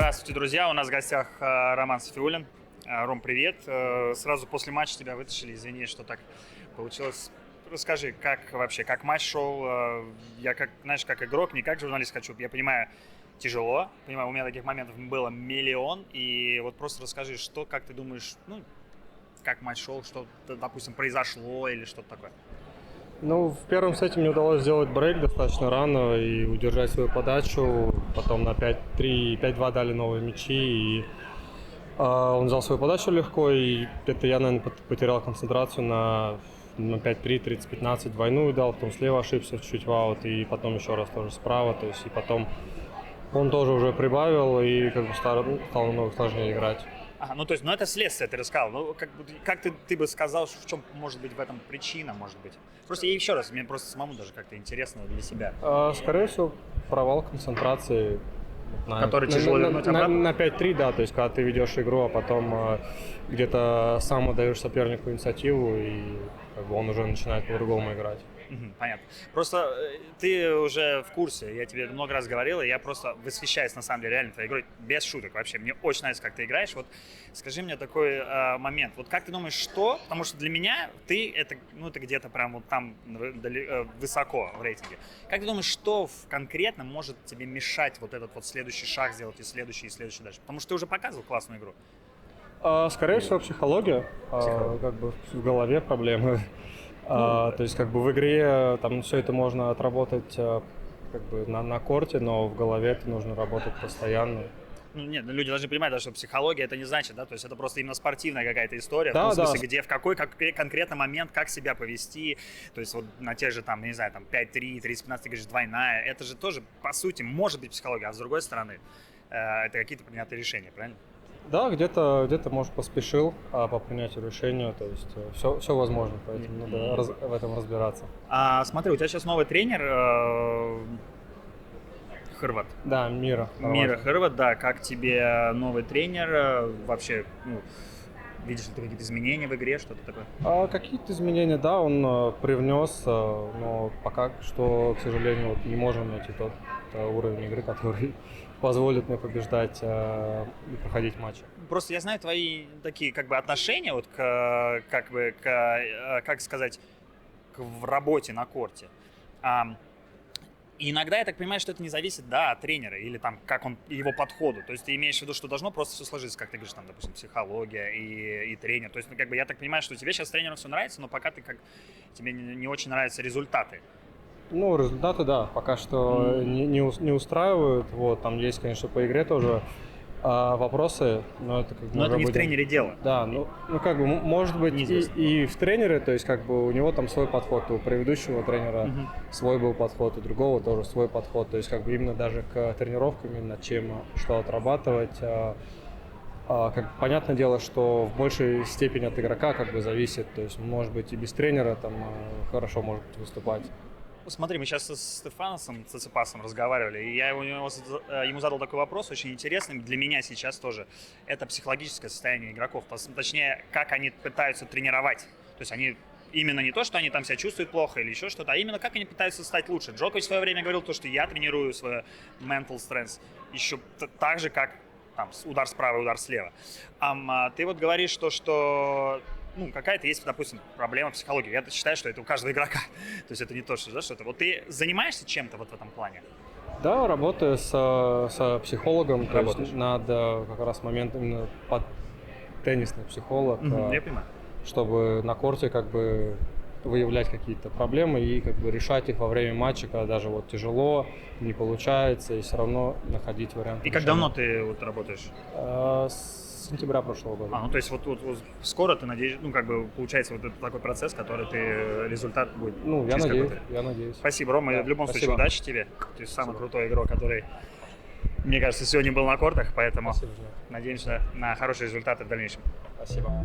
Здравствуйте, друзья. У нас в гостях Роман Сафиуллин. Ром, привет. Сразу после матча тебя вытащили. Извини, что так получилось. Расскажи, как вообще, как матч шел? Я как игрок, не как журналист хочу. Я понимаю, тяжело. Понимаю, у меня таких моментов было миллион. И вот просто расскажи, как ты думаешь, как матч шел, что, допустим, произошло или что-то такое. Ну, в первом сете мне удалось сделать брейк достаточно рано и удержать свою подачу. Потом на 5-3, 5-2 дали новые мячи, и он взял свою подачу легко, и это я, наверное, потерял концентрацию на 5-3, 30-15, двойную дал, потом слева ошибся чуть-чуть в аут, и потом еще раз тоже справа, то есть, и потом он тоже уже прибавил, и как бы стало намного сложнее играть. Ага, то есть, это следствие, ты рассказал. Как ты бы сказал, в чем может быть в этом причина, может быть? Просто еще раз, мне просто самому даже как-то интересно для себя. Скорее всего, провал концентрации. Который тяжело вернуть обратно? На 5-3, да, то есть когда ты ведешь игру, а потом где-то сам отдаешь сопернику инициативу, и как бы он уже начинает по-другому играть. Понятно. Просто ты уже в курсе, я тебе много раз говорил, и я просто восхищаюсь на самом деле реально твоей игрой, без шуток вообще. Мне очень нравится, как ты играешь. Вот скажи мне такой момент. Вот как ты думаешь, что? Потому что для меня ты это где-то прям вот там высоко в рейтинге. Как ты думаешь, что конкретно может тебе мешать вот этот вот следующий шаг сделать и следующий дальше? Потому что ты уже показывал классную игру. Скорее всего, психология. Как бы в голове проблемы. То есть как бы в игре там все это можно отработать как бы на корте, но в голове это нужно работать постоянно. Нет, люди должны понимать, да, что психология это не значит, да, то есть это просто именно спортивная какая-то история, да, в том смысле, где в какой конкретный момент, как себя повести, то есть вот на тех же там, не знаю, там 5-3, 30-15, ты говоришь, двойная, это же тоже, по сути, может быть психология, а с другой стороны, это какие-то принятые решения, правильно? Да, где-то может поспешил по принятию решения, то есть все возможно, поэтому надо в этом разбираться. Смотри, у тебя сейчас новый тренер, Хрват. Да, Мира Хрват, да. Как тебе новый тренер? Вообще, видишь ли ты какие-то изменения в игре, что-то такое? Какие-то изменения, да, он привнес, но пока что, к сожалению, вот не можем найти тот уровень игры, который позволит мне побеждать и проходить матчи. Просто я знаю твои такие как бы отношения вот как сказать, в работе на корте. И иногда я так понимаю, что это не зависит, да, от тренера или там как он его подходу. То есть ты имеешь в виду, что должно просто все сложиться, как ты говоришь, там, допустим, психология и тренер. То есть, как бы я так понимаю, что тебе сейчас тренеру все нравится, но пока тебе не очень нравятся результаты. Результаты, да, пока что не устраивают. Вот, там есть, конечно, по игре тоже вопросы, но это как бы... Но это не в тренере дело. Да, как бы, может быть, и в тренере, то есть как бы у него там свой подход, у предыдущего тренера свой был подход, у другого тоже свой подход, то есть как бы именно даже к тренировкам, именно что отрабатывать. Понятное дело, что в большей степени от игрока как бы зависит, то есть может быть и без тренера там хорошо может выступать. Смотри, мы сейчас с Стефаносом Циципасом разговаривали, и я ему задал такой вопрос, очень интересный для меня сейчас тоже. Это психологическое состояние игроков, точнее, как они пытаются тренировать. То есть они именно не то, что они там себя чувствуют плохо или еще что-то, а именно как они пытаются стать лучше. Джокович в свое время говорил то, что я тренирую свой mental strength еще так же, как там удар справа, удар слева. Ты вот говоришь что какая-то есть, допустим, проблема психологии. Я считаю, что это у каждого игрока. То есть это не то, что что-то. Вот ты занимаешься чем-то вот в этом плане? Да, работаю с психологом. То есть надо как раз момент именно под теннисный психолог. Я понимаю. Чтобы на корте как бы выявлять какие-то проблемы и как бы решать их во время матча, когда даже вот тяжело, не получается, и все равно находить варианты. И как давно ты вот работаешь? С сентября прошлого года. То есть вот скоро ты надеешься, получается вот это такой процесс, который результат будет. Я надеюсь. Спасибо, Рома, в любом случае удачи тебе. Ты самый крутой игрок, который, мне кажется, сегодня был на кортах, поэтому надеемся на хорошие результаты в дальнейшем. Спасибо.